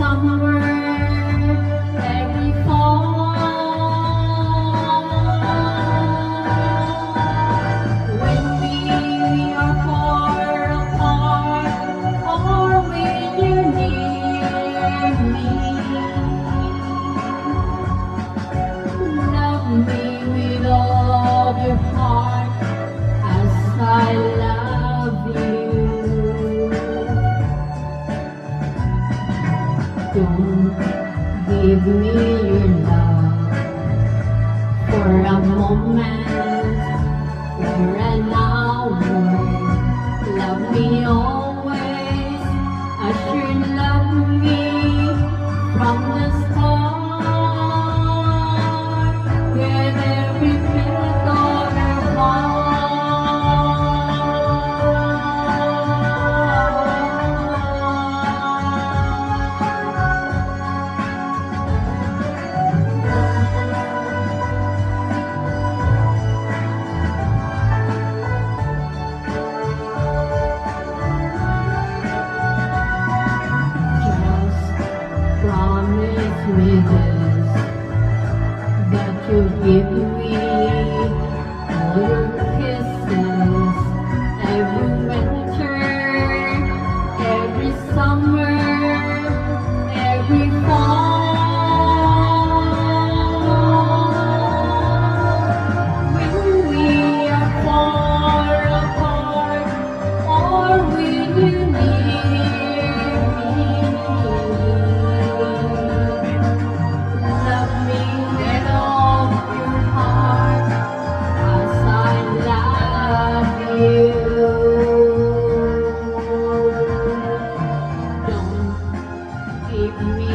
summer, every fall, when we are far apart, or when you're near me. Love me with all your heart as I love you. Don't give me your love for a moment, for an hour. Love me always as you love me from the start, with every beat of your heart. Promise me this, that you'll give me all your kisses every winter, every summer, every fall. When we are far apart, or when you near me. Love me with all your heart as I love you. Don't give me